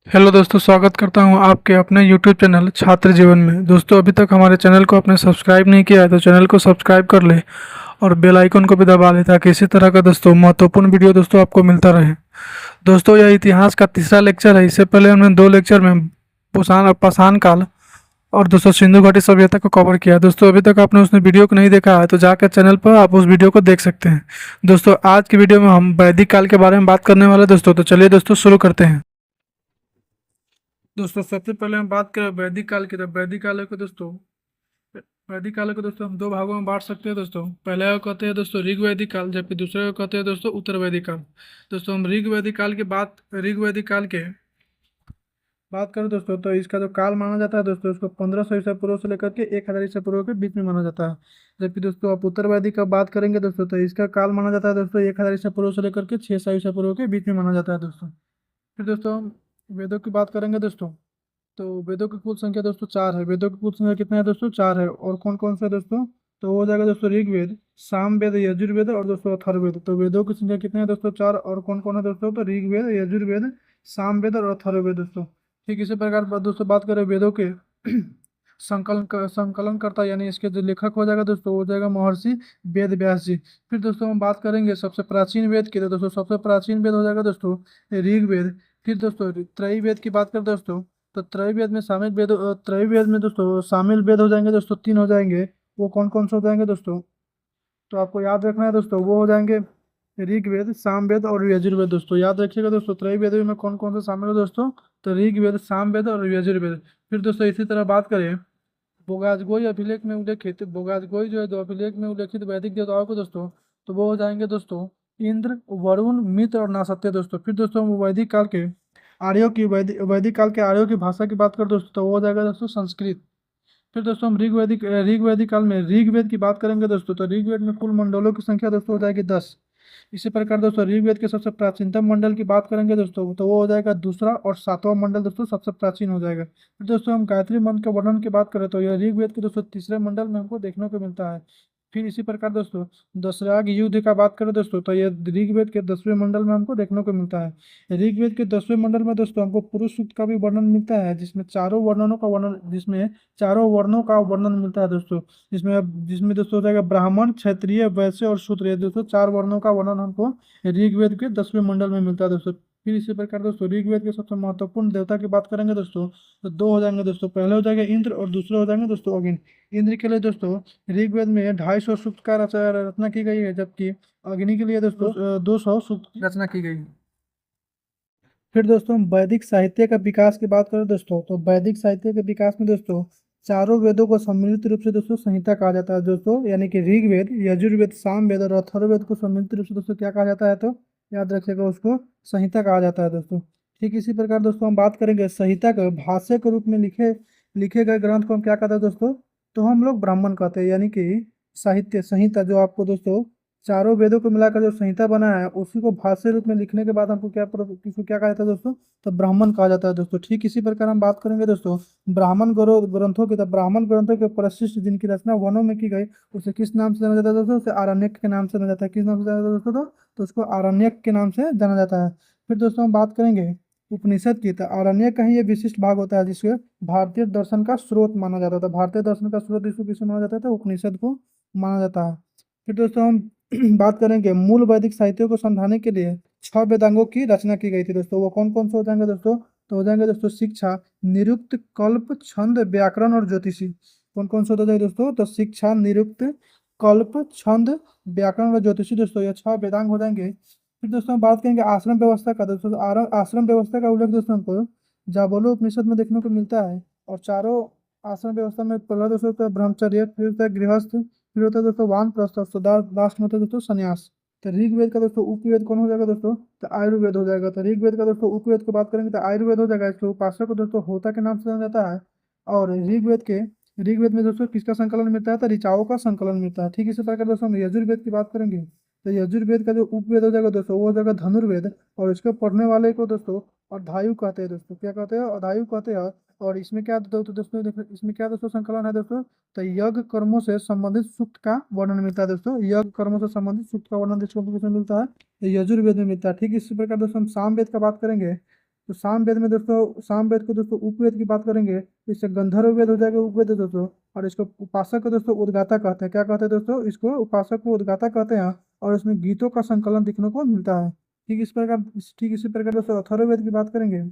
Hello दोस्तों, स्वागत करता हूं आपके अपने यूट्यूब चैनल छात्र जीवन में। दोस्तों, अभी तक हमारे चैनल को आपने सब्सक्राइब नहीं किया है तो चैनल को सब्सक्राइब कर ले और बेल आइकन को भी दबा ले ताकि इसी तरह का दोस्तों महत्वपूर्ण वीडियो दोस्तों आपको मिलता रहे। दोस्तों, यह इतिहास का तीसरा लेक्चर है। इससे पहले हमने दो लेक्चर में पाषाण काल और दोस्तों सिंधु घाटी सभ्यता को कवर किया। दोस्तों, अभी तक आपने उसने वीडियो को नहीं देखा है तो जाकर चैनल पर आप उस वीडियो को देख सकते हैं। दोस्तों, आज की वीडियो में हम वैदिक काल के बारे में बात करने वाले हैं दोस्तों। तो चलिए दोस्तों शुरू करते हैं। दोस्तों, सबसे पहले हम बात करें वैदिक काल की। तो वैदिक काल को दोस्तों हम दो भागों में बांट सकते हैं दोस्तों। पहले को कहते हैं दोस्तों ऋग वैदिक काल, जबकि दूसरे को कहते हैं दोस्तों उत्तर वैदिक काल। दोस्तों, हम ऋग वैदिक काल के बात करें दोस्तों तो इसका जो काल माना जाता है दोस्तों, उसको 1500 ईसा पूर्व से लेकर के 1000 ईसा पूर्व के बीच में माना जाता है। जबकि दोस्तों आप उत्तर वैदिक का बात करेंगे दोस्तों तो इसका काल माना जाता है दोस्तों 1000 ईसा पूर्व से लेकर के 600 ईसा पूर्व के बीच में माना जाता है दोस्तों। फिर दोस्तों हम वेदों की बात करेंगे दोस्तों। तो वेदों की कुल संख्या दोस्तों चार है। वेदों की कुल संख्या कितना है दोस्तों? चार है। और कौन कौन सा है दोस्तों? तो वो हो जाएगा दोस्तों ऋग्वेद, सामवेद, यजुर्वेद और दोस्तों अथर्ववेद। तो वेदों की संख्या कितने हैं दोस्तों? चार। और कौन कौन है दोस्तों? तो ऋग्वेद, यजुर्वेद, सामवेद और अथर्ववेद दोस्तों। ठीक इसी प्रकार दोस्तों बात करें वेदों के संकलन करता यानी इसके जो लेखक हो जाएगा दोस्तों वो हो जाएगा महर्षि वेद व्यास जी। फिर दोस्तों हम बात करेंगे सबसे प्राचीन वेद की। तो दोस्तों सबसे प्राचीन वेद हो जाएगा दोस्तों ऋग्वेद। फिर दोस्तों त्रयवेद की बात करें दोस्तों तो त्रयवेद में दोस्तों शामिल वेद हो जाएंगे दोस्तों, तीन हो जाएंगे। वो कौन कौन से हो जाएंगे दोस्तों? तो आपको याद रखना है दोस्तों, वो हो जाएंगे ऋग्वेद, सामवेद और यजुर्वेद। दोस्तों याद रखिएगा दोस्तों, त्रयवेद में कौन कौन से शामिल है दोस्तों? तो ऋग्वेद, सामवेद और यजुर्वेद। फिर दोस्तों इसी तरह बात करें बोगाजगोई जो है दो अभिलेख में उल्लेखित वैदिक देवताओं को दोस्तों, तो वो हो जाएंगे दोस्तों इंद्र, वरुण, मित्र और नासत्य दोस्तों। फिर दोस्तों हम वैदिक काल के आर्यों की भाषा की बात करें दोस्तों तो वो हो जाएगा दोस्तों संस्कृत। फिर दोस्तों हम ऋग्वैदिक काल में ऋग्वेद की बात करेंगे दोस्तों तो ऋग्वेद में कुल मंडलों की संख्या दोस्तों हो जाएगी 10। इसी प्रकार दोस्तों ऋग्वेद के सबसे प्राचीनतम मंडल की बात करेंगे दोस्तों तो वो हो जाएगा दूसरा, और सातवां मंडल दोस्तों सबसे प्राचीन हो जाएगा। फिर दोस्तों हम गायत्री मंत्र के वर्णन की बात करें तो यह ऋग्वेद के दोस्तों तीसरे मंडल में हमको देखने को मिलता है। फिर इसी प्रकार दोस्तों दशराग युद्ध का बात करें दोस्तों तो यह ऋग्वेद के 10वें मंडल में हमको देखने को मिलता है। ऋग्वेद के 10वें मंडल में दोस्तों हमको पुरुष सूक्त का भी वर्णन मिलता है, जिसमें चारों वर्णों का वर्णन मिलता है दोस्तों। जिसमें दोस्तों हो जाएगा ब्राह्मण, क्षत्रिय, वैश्य और शूद्र। ये दोस्तों चार वर्णों का वर्णन हमको ऋग्वेद के 10वें मंडल में मिलता है दोस्तों। फिर इसी प्रकार दोस्तों ऋग्वेद के सबसे महत्वपूर्ण देवता की बात करेंगे दोस्तों तो दो हो जाएंगे दोस्तों। पहले हो जाएगा इंद्र और दूसरे हो जाएंगे दोस्तों अग्नि। इंद्र के लिए दोस्तों ऋग्वेद में 250 सूक्त का रचना की गई है, जबकि अग्नि के लिए दोस्तों 200 सूक्त की रचना की गई है। फिर दोस्तों हम वैदिक साहित्य का विकास की बात करें दोस्तों तो वैदिक साहित्य के विकास में दोस्तों चारों वेदों को सम्मिलित रूप से दोस्तों संहिता कहा जाता है दोस्तों। यानी कि ऋग्वेद, यजुर्वेद, सामवेद और अथर्ववेद को सम्मिलित रूप से दोस्तों क्या कहा जाता है? तो याद रखिएगा, उसको संहिता कहा जाता है दोस्तों। ठीक इसी प्रकार दोस्तों हम बात करेंगे संहिता को भाष्य के रूप में लिखे लिखे गए ग्रंथ को हम क्या कहते हैं दोस्तों? तो हम लोग ब्राह्मण कहते हैं। यानी कि साहित्य संहिता जो आपको दोस्तों चारों वेदों को मिलाकर जो संहिता बना है उसी को भाष्य रूप में लिखने के बाद हमको किसको क्या कहा जाता है दोस्तों? तो ब्राह्मण कहा जाता है दोस्तों। ठीक इसी प्रकार हम बात करेंगे दोस्तों ग्रंथों की। तो ब्राह्मण ग्रंथों के परिशिष्ट जिनकी रचना वनों में की गई उसे किस नाम से जाना जाता है दोस्तों? उसे आरण्यक के नाम से जाना जाता है। किस नाम से जाना जाता है दोस्तों? तो उसको आरण्यक के नाम से जाना जाता है। फिर दोस्तों हम बात करेंगे उपनिषद की। तो आरण्यक का ही ये विशिष्ट भाग होता है जिसको भारतीय दर्शन का स्रोत माना जाता था। भारतीय दर्शन का स्रोत इसको किसे माना जाता है? तो उपनिषद को माना जाता है। फिर दोस्तों हम बात करेंगे मूल वैदिक साहित्यों को समझाने के लिए 6 वेदांगों की रचना की गई थी दोस्तों। वो कौन कौन से हो जाएंगे दोस्तों? तो हो जाएंगे दोस्तों शिक्षा, निरुक्त, कल्प, छंद, व्याकरण और ज्योतिषी। कौन कौन से हो जाएंगे दोस्तों? तो शिक्षा, निरुक्त, कल्प, छंद, व्याकरण और ज्योतिषी दोस्तों, ये 6 वेदांग हो जाएंगे। फिर दोस्तों हम बात करेंगे आश्रम व्यवस्था का दोस्तों। आश्रम व्यवस्था का उल्लेख दोस्तों हमको जाबोलो उपनिषद में देखने को मिलता है। और चारों आश्रम व्यवस्था में पहला दोस्तों होता है ब्रह्मचर्य, फिर होता है गृहस्थ, फिर होता है दोस्तों वानप्रस्थ, और लास्ट में होता है दोस्तों संन्यास। तो ऋग्वेद का दोस्तों उपवेद कौन हो जाएगा दोस्तों? तो आयुर्वेद हो जाएगा। तो ऋग्वेद का दोस्तों उपवेद की बात करेंगे तो आयुर्वेद हो जाएगा। इसके उपासक को दोस्तों होता के नाम से जाना जाता है। और ऋग्वेद में दोस्तों किसका संकलन मिलता है? तो ऋचाओं का संकलन मिलता है। ठीक इसी प्रकार दोस्तों हम यजुर्वेद की बात करेंगे तो यजुर्वेद का जो उपवेद हो जाएगा दोस्तों वो हो जाएगा धनुर्वेद। और इसको पढ़ने वाले को दोस्तों अधायु कहते हैं दोस्तों। क्या कहते हैं? अधायु कहते हैं। और इसमें क्या दोस्तों देखो, इसमें क्या दोस्तों संकलन है दोस्तों? तो यज्ञ कर्मों से संबंधित सूक्त का वर्णन मिलता है दोस्तों। यज्ञ कर्मों से संबंधित सूक्त का वर्णन किसको किसमें मिलता है? तो यजुर्वेद में मिलता है। ठीक इसी प्रकार दोस्तों हम सामवेद का बात करेंगे तो सामवेद में दोस्तों, सामवेद को दोस्तों उपवेद की बात करेंगे तो इससे गंधर्व वेद हो जाएगा उपवेद दोस्तों। और इसको उपासक को दोस्तों उद्गाता कहते हैं। क्या कहते हैं दोस्तों? इसको उपासक को उद्गाता कहते हैं। और इसमें गीतों का संकलन देखने को मिलता है। ठीक इसी प्रकार दोस्तों अथर्ववेद की बात करेंगे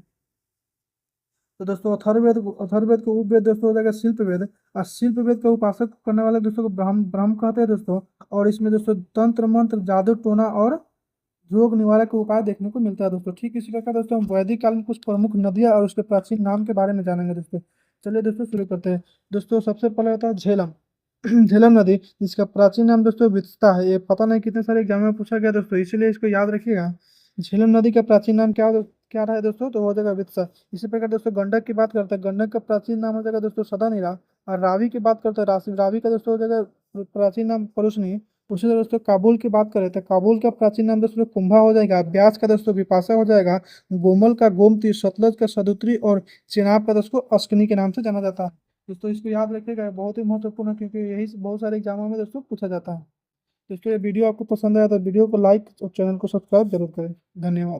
तो दोस्तों अथर्ववेद को उपवेद दोस्तों हो जाएगा शिल्प वेद। और शिल्प वेद का उपासक करने वाले दोस्तों को ब्रह्म ब्रह्म कहते हैं दोस्तों। और इसमें दोस्तों तंत्र मंत्र जादू टोना और रोग निवारक उपाय देखने को मिलता है दोस्तों। ठीक इसी प्रकार दोस्तों हम वैदिक काल में कुछ प्रमुख नदियां और उसके प्राचीन नाम के बारे में जानेंगे दोस्तों। चलिए दोस्तों शुरू करते हैं। दोस्तों सबसे पहले होता है झेलम। झेलम नदी, जिसका प्राचीन नाम दोस्तों वित्सता है। ये पता नहीं कितने सारे एग्जाम में पूछा गया दोस्तों, इसीलिए इसको याद रखिएगा। झेलम नदी का प्राचीन नाम क्या रहा है दोस्तों? तो हो जाएगा वित्सा। इसी प्रकार दोस्तों गंडक की बात करते हैं। गंडक का प्राचीन नाम हो जाएगा दोस्तों सदानीरा। और रावी की बात करते हैं, रावी का दोस्तों हो जाएगा प्राचीन नाम परुशनी। उसी तरह दोस्तों काबुल की बात करें तो काबुल का प्राचीन नाम दोस्तों कुंभा हो जाएगा। ब्यास का दोस्तों विपाशा हो जाएगा। गोमल का गोमती, सतलज का सदुत्री और चेनाब का दोस्तों अश्कनी के नाम से जाना जाता है। दोस्तों इसको याद रखिएगा, बहुत ही महत्वपूर्ण है, क्योंकि यही से बहुत सारे एग्जामों में दोस्तों पूछा जाता है। दोस्तों ये वीडियो आपको पसंद आया तो वीडियो को लाइक और चैनल को सब्सक्राइब जरूर करें। धन्यवाद।